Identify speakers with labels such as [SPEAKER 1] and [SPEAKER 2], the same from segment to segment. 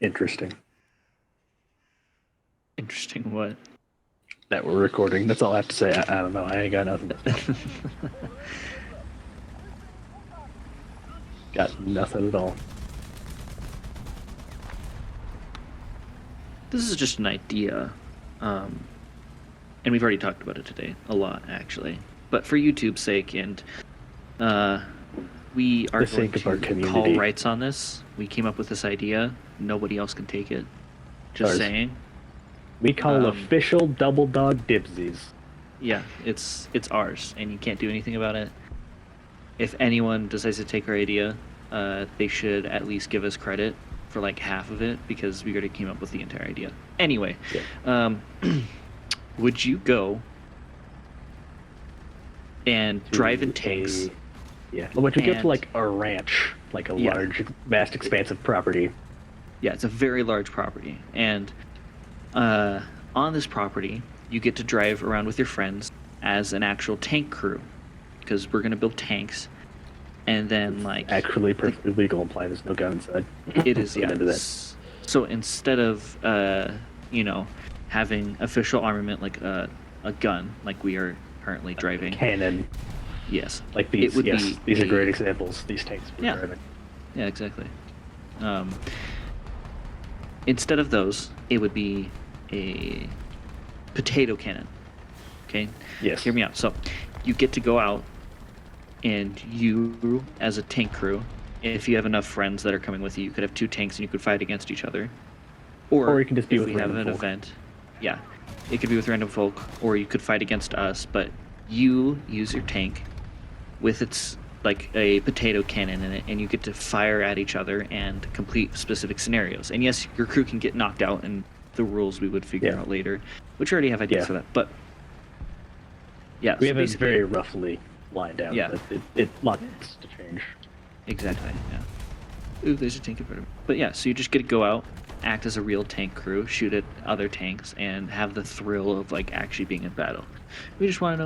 [SPEAKER 1] Interesting.
[SPEAKER 2] Interesting what?
[SPEAKER 1] That we're recording. That's all I have to say. I don't know. I ain't got nothing. Got nothing at all.
[SPEAKER 2] This is just an idea, and we've already talked about it today a lot, actually. But for YouTube's sake, and we are going to call rights on this. We came up with this idea. Nobody else can take it. Just saying.
[SPEAKER 1] We call official double dog dibsies.
[SPEAKER 2] Yeah, it's ours, and you can't do anything about it. If anyone decides to take our idea, they should at least give us credit for like half of it, because we already came up with the entire idea. Anyway, would you go and drive in tanks?
[SPEAKER 1] Would you go to like a ranch, like a large, vast, expansive property?
[SPEAKER 2] Yeah, it's a very large property, and on this property, you get to drive around with your friends as an actual tank crew, because we're gonna build tanks. And then, like,
[SPEAKER 1] actually perfectly legal, implying there's no gun inside.
[SPEAKER 2] It is, yeah. So instead of having official armament like a gun, like we are currently driving,
[SPEAKER 1] cannon.
[SPEAKER 2] Yes.
[SPEAKER 1] Like these. These are great examples. These tanks we're driving.
[SPEAKER 2] Yeah, exactly. Instead of those, it would be a potato cannon. Okay.
[SPEAKER 1] Yes.
[SPEAKER 2] Hear me out. So you get to go out. And you, as a tank crew, if you have enough friends that are coming with you, you could have 2 tanks and you could fight against each other. Or
[SPEAKER 1] you can just be with random folk.
[SPEAKER 2] If we have an event, it could be with random folk, or you could fight against us, but you use your tank with its, like, a potato cannon in it, and you get to fire at each other and complete specific scenarios. And yes, your crew can get knocked out, and the rules we would figure out later, which we already have ideas for that, but
[SPEAKER 1] we have it very roughly lined out.
[SPEAKER 2] Yeah.
[SPEAKER 1] It lots to change.
[SPEAKER 2] Exactly, yeah. Ooh, there's a tank converter. But yeah, so you just get to go out, act as a real tank crew, shoot at other tanks, and have the thrill of, like, actually being in battle. We just want to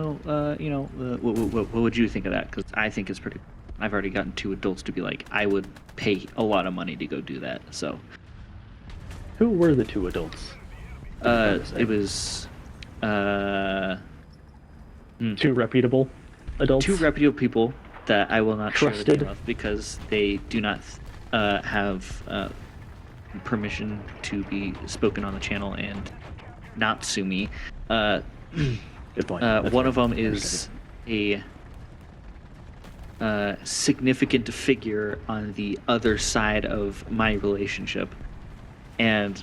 [SPEAKER 2] know, what would you think of that? Because I think it's pretty... I've already gotten 2 adults to be like, I would pay a lot of money to go do that, so...
[SPEAKER 1] Who were the 2 adults?
[SPEAKER 2] It was...
[SPEAKER 1] 2 reputable adults?
[SPEAKER 2] 2 reputable people that I will not share the name of, because they do not have permission to be spoken on the channel and not sue me.
[SPEAKER 1] Good point.
[SPEAKER 2] One of them is a significant figure on the other side of my relationship, and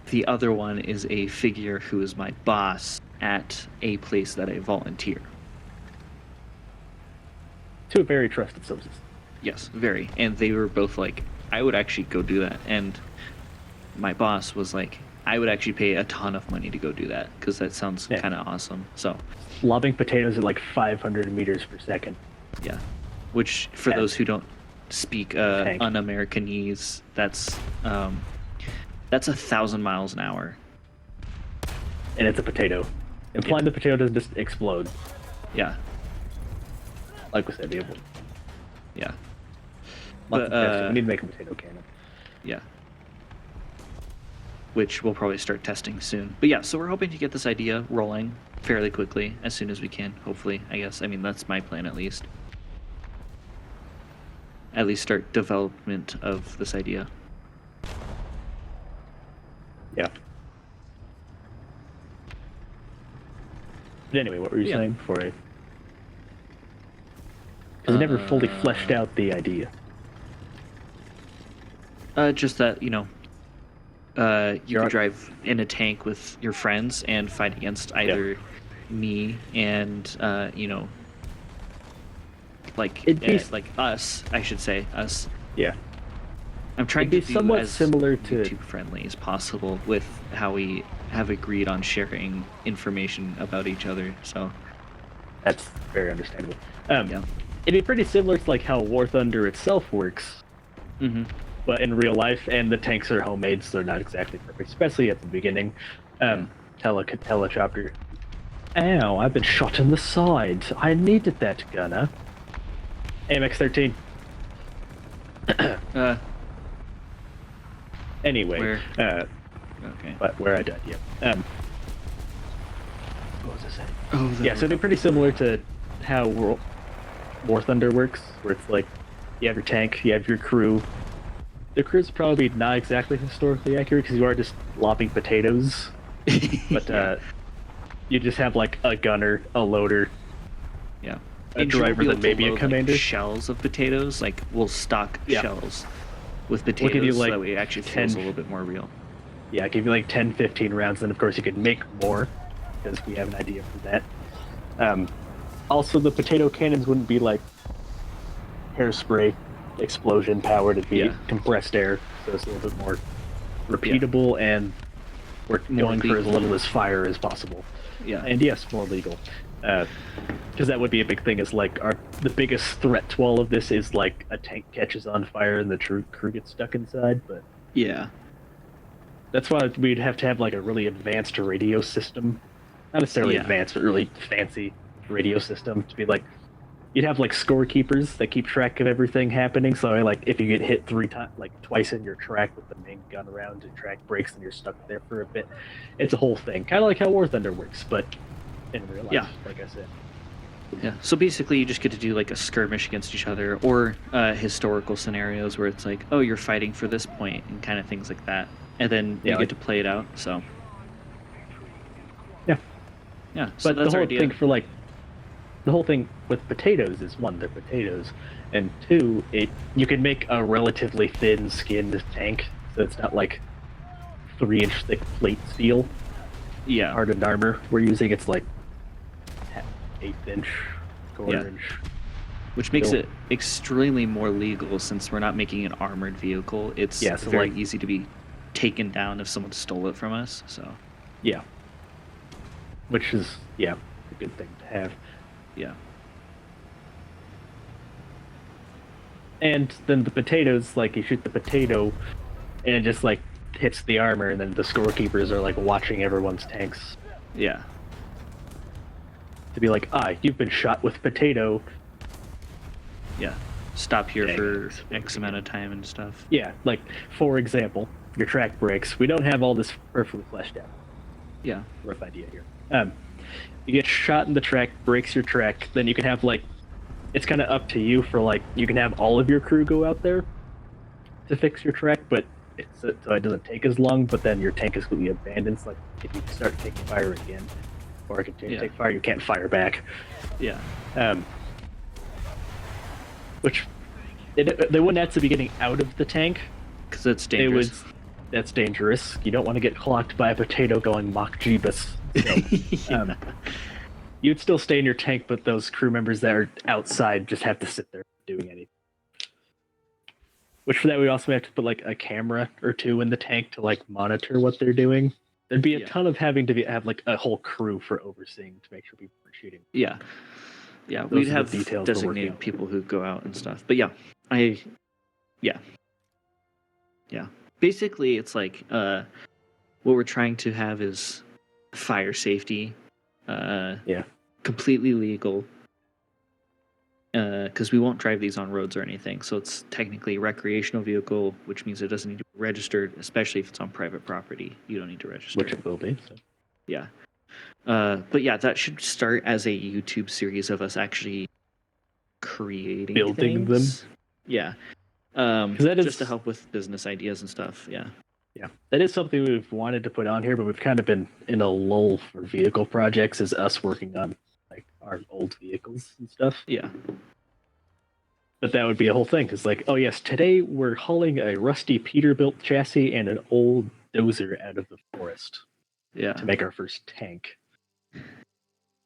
[SPEAKER 2] the other one is a figure who is my boss at a place that I volunteer.
[SPEAKER 1] 2 very trusted sources.
[SPEAKER 2] Yes, very. And they were both like, I would actually go do that. And my boss was like, I would actually pay a ton of money to go do that, because that sounds kind of awesome. So,
[SPEAKER 1] lobbing potatoes at like 500 meters per second.
[SPEAKER 2] Yeah. Which, for those who don't speak un-Americanese, that's 1,000 miles an hour.
[SPEAKER 1] And it's a potato. Implying the potato doesn't just explode.
[SPEAKER 2] Yeah.
[SPEAKER 1] Like we said,
[SPEAKER 2] yeah.
[SPEAKER 1] But we need to make a potato cannon.
[SPEAKER 2] Yeah. Which we'll probably start testing soon. But yeah, so we're hoping to get this idea rolling fairly quickly, as soon as we can, hopefully, I guess. I mean, that's my plan, at least. At least start development of this idea.
[SPEAKER 1] Yeah. But anyway, what were you saying before I... Because I never fully fleshed out the idea.
[SPEAKER 2] Just that, you could drive in a tank with your friends and fight against either me and, like us, I should say, us.
[SPEAKER 1] Yeah.
[SPEAKER 2] I'm trying to be
[SPEAKER 1] somewhat similar to
[SPEAKER 2] YouTube friendly as possible with how we have agreed on sharing information about each other, so...
[SPEAKER 1] That's very understandable. It'd be pretty similar to like how Warthunder itself works, but in real life, and the tanks are homemade, so they're not exactly perfect, especially at the beginning. Helicopter. Ow, I've been shot in the side. I needed that gunner. AMX-13. Anyway,
[SPEAKER 2] Where? Okay.
[SPEAKER 1] but where I died, yeah. What was I saying?
[SPEAKER 2] Oh,
[SPEAKER 1] Yeah, so they're pretty similar to how Warthunder works, where it's like you have your tank, you have your crew. The crew's probably not exactly historically accurate because you are just lopping potatoes, but you just have like a gunner, a loader,
[SPEAKER 2] yeah.
[SPEAKER 1] a
[SPEAKER 2] And you'll
[SPEAKER 1] driver,
[SPEAKER 2] be able
[SPEAKER 1] then
[SPEAKER 2] to
[SPEAKER 1] maybe a
[SPEAKER 2] load,
[SPEAKER 1] commander.
[SPEAKER 2] like, shells of potatoes. Like, we'll stock
[SPEAKER 1] Yeah.
[SPEAKER 2] shells with
[SPEAKER 1] We'll
[SPEAKER 2] potatoes
[SPEAKER 1] give you,
[SPEAKER 2] so
[SPEAKER 1] like,
[SPEAKER 2] that way it actually
[SPEAKER 1] 10
[SPEAKER 2] feels a little bit more real.
[SPEAKER 1] Yeah, give you like 10, 15 rounds, then of course you can make more, because we have an idea for that. Also, the potato cannons wouldn't be like hairspray explosion powered, it'd be compressed air, so it's a little bit more repeatable, and we're
[SPEAKER 2] More
[SPEAKER 1] going for as
[SPEAKER 2] legal.
[SPEAKER 1] little as fire as possible.
[SPEAKER 2] Yeah.
[SPEAKER 1] And yes, more legal. Because that would be a big thing, is like the biggest threat to all of this is like a tank catches on fire and the crew gets stuck inside, but
[SPEAKER 2] Yeah.
[SPEAKER 1] that's why we'd have to have like a really advanced radio system. Not necessarily
[SPEAKER 2] Yeah.
[SPEAKER 1] advanced, but really fancy radio system to be like, you'd have like scorekeepers that keep track of everything happening. So like if you get hit twice in your track with the main gun around, your track breaks and you're stuck there for a bit. It's a whole thing. Kind of like how Warthunder works, but in real life, like I said.
[SPEAKER 2] Yeah. So basically, you just get to do like a skirmish against each other, or historical scenarios where it's like, oh, you're fighting for this point, and kind of things like that, and then you get to play it out. So.
[SPEAKER 1] Yeah.
[SPEAKER 2] Yeah. So
[SPEAKER 1] but
[SPEAKER 2] that's
[SPEAKER 1] the
[SPEAKER 2] our
[SPEAKER 1] whole
[SPEAKER 2] idea.
[SPEAKER 1] thing for like, the whole thing with potatoes is, one, they're potatoes, and two, you can make a relatively thin skinned tank, so it's not like 3-inch thick plate steel.
[SPEAKER 2] Yeah.
[SPEAKER 1] Hardened armor we're using, it's like 1/8 inch, quarter-inch.
[SPEAKER 2] Which makes it extremely more legal, since we're not making an armored vehicle. It's
[SPEAKER 1] so
[SPEAKER 2] very
[SPEAKER 1] like,
[SPEAKER 2] easy to be taken down if someone stole it from us. So.
[SPEAKER 1] Yeah. Which is a good thing to have.
[SPEAKER 2] Yeah.
[SPEAKER 1] And then the potatoes, like you shoot the potato, and it just like hits the armor, and then the scorekeepers are like watching everyone's tanks.
[SPEAKER 2] Yeah.
[SPEAKER 1] To be like, you've been shot with potato.
[SPEAKER 2] Yeah. Stop here for X amount of time and stuff.
[SPEAKER 1] Yeah, like, for example, your track breaks. We don't have all this perfectly fleshed out.
[SPEAKER 2] Yeah.
[SPEAKER 1] Rough idea here. You get shot in the track, breaks your track, then you can have, like, it's kind of up to you for, like, you can have all of your crew go out there to fix your track, but so it doesn't take as long, but then your tank is completely abandoned. So, like, if you start taking fire again, or continue to take fire, you can't fire back.
[SPEAKER 2] Yeah.
[SPEAKER 1] Which they wouldn't have to be getting out of the tank,
[SPEAKER 2] because that's dangerous.
[SPEAKER 1] That's dangerous. You don't want to get clocked by a potato going Mach Jeebus. So, you'd still stay in your tank, but those crew members that are outside just have to sit there doing anything. Which for that we also have to put like a camera or two in the tank to like monitor what they're doing. There'd be a ton of having to have like a whole crew for overseeing to make sure people are shooting.
[SPEAKER 2] Yeah. Yeah, we'd have designated people who go out and stuff. But yeah. Basically, it's like what we're trying to have is fire safety. Completely legal. Because we won't drive these on roads or anything. So it's technically a recreational vehicle, which means it doesn't need to be registered, especially if it's on private property. You don't need to register.
[SPEAKER 1] Which it will be. So.
[SPEAKER 2] Yeah. But yeah, that should start as a YouTube series of us actually building
[SPEAKER 1] them.
[SPEAKER 2] Yeah.
[SPEAKER 1] That is
[SPEAKER 2] just to help with business ideas and stuff. Yeah.
[SPEAKER 1] Yeah, that is something we've wanted to put on here, but we've kind of been in a lull for vehicle projects, is us working on like our old vehicles and stuff.
[SPEAKER 2] Yeah.
[SPEAKER 1] But that would be a whole thing, because like, oh yes, today we're hauling a rusty Peterbilt chassis and an old dozer out of the forest.
[SPEAKER 2] Yeah.
[SPEAKER 1] To make our first tank.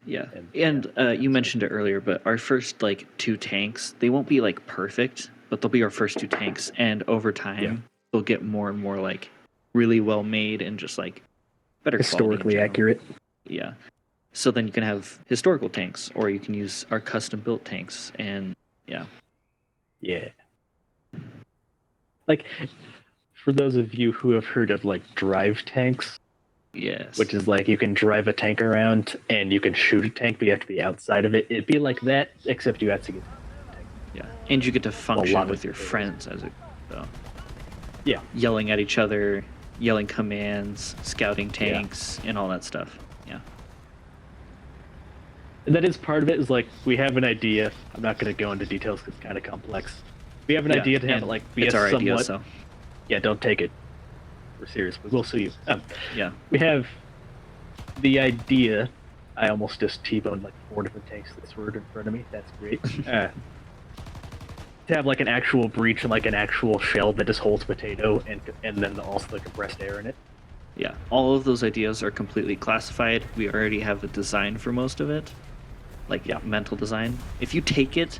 [SPEAKER 2] Yeah. And you mentioned it earlier, but our first like 2 tanks, they won't be like perfect, but they'll be our first 2 tanks, and over time they'll get more and more like really well made and just like better
[SPEAKER 1] historically accurate.
[SPEAKER 2] Yeah. So then you can have historical tanks, or you can use our custom built tanks, and yeah.
[SPEAKER 1] Like, for those of you who have heard of like drive tanks,
[SPEAKER 2] yes,
[SPEAKER 1] which is like you can drive a tank around and you can shoot a tank, but you have to be outside of it. It'd be like that, except you have to get.
[SPEAKER 2] Yeah, and you get to function with your friends as it. So.
[SPEAKER 1] Yeah.
[SPEAKER 2] yelling at each other, yelling commands, scouting tanks, and all that stuff. Yeah.
[SPEAKER 1] And that is part of it. Is like we have an idea. I'm not going to go into details because it's kind of complex. We have an idea to have
[SPEAKER 2] and
[SPEAKER 1] it like be
[SPEAKER 2] it's
[SPEAKER 1] a
[SPEAKER 2] our
[SPEAKER 1] somewhat.
[SPEAKER 2] idea, so
[SPEAKER 1] Yeah, don't take it. We're serious. We will sue you.
[SPEAKER 2] yeah.
[SPEAKER 1] We have the idea. I almost just T-boned like 4 different tanks this word in front of me. That's great. To have like an actual breach and like an actual shell that just holds potato and then also the compressed air in it.
[SPEAKER 2] Yeah, all of those ideas are completely classified. We already have the design for most of it, like mental design. If you take it,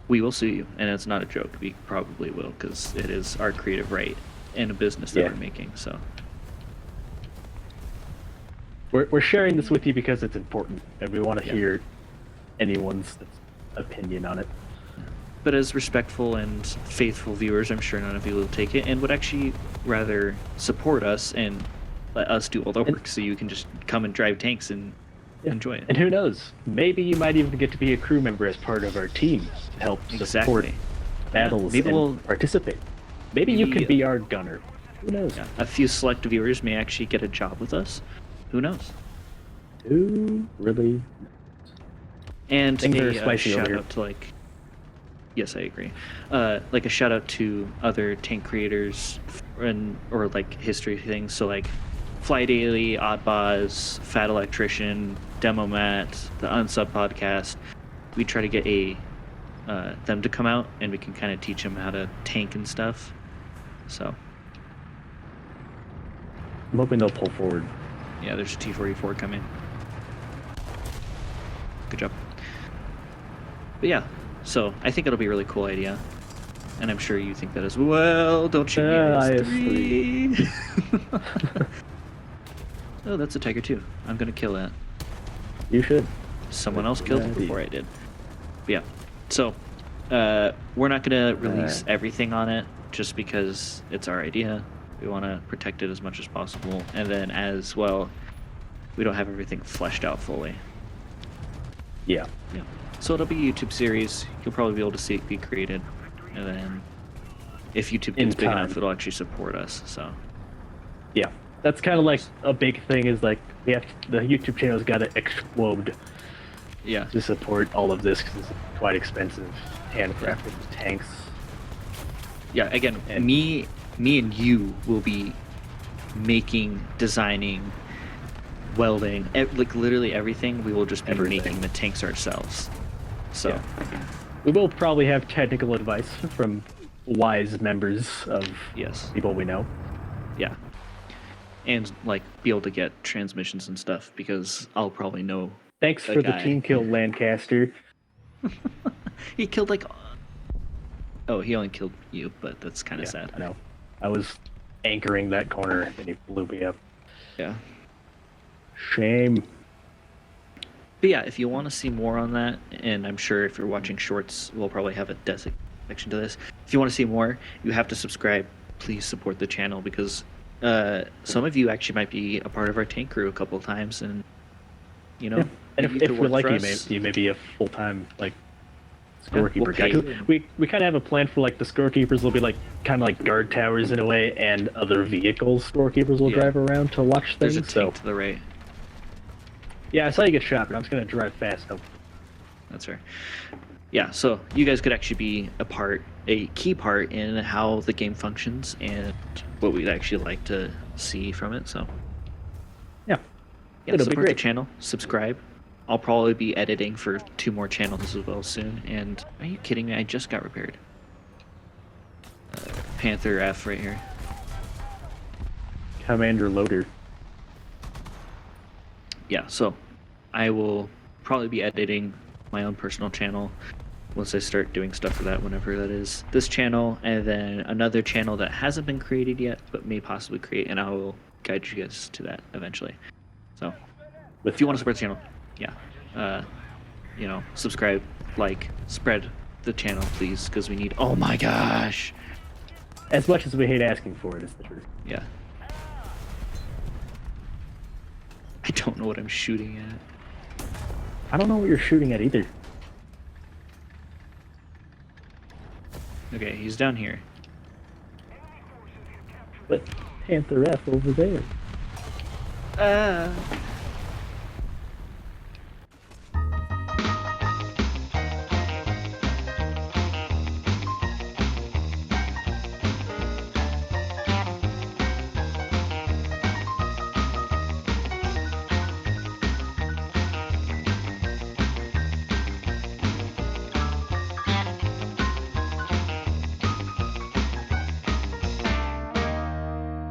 [SPEAKER 2] we will sue you, and it's not a joke. We probably will, because it is our creative right in a business that we're making. So
[SPEAKER 1] we're sharing this with you because it's important, and we want to hear anyone's opinion on it.
[SPEAKER 2] But as respectful and faithful viewers, I'm sure none of you will take it and would actually rather support us and let us do all the work, so you can just come and drive tanks and enjoy it.
[SPEAKER 1] And who knows? Maybe you might even get to be a crew member as part of our team to help support battles
[SPEAKER 2] Maybe
[SPEAKER 1] and
[SPEAKER 2] we'll
[SPEAKER 1] participate. Maybe you could be our gunner. Who knows?
[SPEAKER 2] Yeah. A few select viewers may actually get a job with us. Who knows?
[SPEAKER 1] Who really?
[SPEAKER 2] And
[SPEAKER 1] Things are
[SPEAKER 2] a
[SPEAKER 1] spicy over
[SPEAKER 2] shout
[SPEAKER 1] here.
[SPEAKER 2] out to like, yes, I agree. Like a shout out to other tank creators or like history things. So like Fly Daily, Oddbaz, Fat Electrician, Demo Matt, the Unsub podcast. We try to get them to come out, and we can kind of teach them how to tank and stuff. So
[SPEAKER 1] I'm hoping they'll pull forward.
[SPEAKER 2] yeah, there's a T-34 coming. Good job. But yeah, so I think it'll be a really cool idea, and I'm sure you think that as well. Don't you? IS-3. Oh, that's a Tiger 2. I'm gonna kill that.
[SPEAKER 1] You should.
[SPEAKER 2] Someone else killed it before I did. But yeah, so we're not gonna release everything on it just because it's our idea. We want to protect it as much as possible, and then as well, we don't have everything fleshed out fully.
[SPEAKER 1] Yeah.
[SPEAKER 2] Yeah. So it'll be a YouTube series. You'll probably be able to see it be created, and then if YouTube gets big enough, it'll actually support us. So
[SPEAKER 1] yeah, that's kind of like a big thing. Is like the YouTube channel's got to explode.
[SPEAKER 2] Yeah.
[SPEAKER 1] To support all of this because it's quite expensive. Handcrafted tanks.
[SPEAKER 2] Yeah. Again, me and you will be making, designing, welding, like literally everything. We will just be making the tanks ourselves. So
[SPEAKER 1] we will probably have technical advice from wise members of people we know.
[SPEAKER 2] Yeah. And like be able to get transmissions and stuff, because I'll probably know.
[SPEAKER 1] Thanks for the team kill, Lancaster.
[SPEAKER 2] He killed like. Oh, he only killed you, but that's kind of sad.
[SPEAKER 1] I know. I was anchoring that corner and he blew me up.
[SPEAKER 2] Yeah.
[SPEAKER 1] Shame.
[SPEAKER 2] But yeah, if you want to see more on that, and I'm sure if you're watching shorts, we'll probably have a section to this. If you want to see more, you have to subscribe. Please support the channel, because some of you actually might be a part of our tank crew a couple of times, and you know.
[SPEAKER 1] Yeah. And if we like you may be a full-time like scorekeeper guy. We kind of have a plan for like the scorekeepers will be like kind of like guard towers in a way, and other vehicles scorekeepers will drive around to watch things.
[SPEAKER 2] There's a tank to the right.
[SPEAKER 1] Yeah, I saw you get shot, but I'm just gonna drive fast. Oh.
[SPEAKER 2] That's fair. Yeah, so you guys could actually be a key part in how the game functions and what we'd actually like to see from it. So
[SPEAKER 1] yeah,
[SPEAKER 2] support the channel, subscribe. I'll probably be editing for 2 more channels as well soon. And are you kidding me? I just got repaired. Panther F right here.
[SPEAKER 1] Commander Loader.
[SPEAKER 2] Yeah, so I will probably be editing my own personal channel once I start doing stuff for that, whenever that is. This channel, and then another channel that hasn't been created yet, but may possibly create, and I will guide you guys to that eventually. So if you want to support the channel, subscribe, like, spread the channel, please, because we need. Oh my gosh!
[SPEAKER 1] As much as we hate asking for it, it's the truth.
[SPEAKER 2] Yeah. I don't know what I'm shooting at.
[SPEAKER 1] I don't know what you're shooting at either.
[SPEAKER 2] Okay, he's down here.
[SPEAKER 1] But Panther F over there.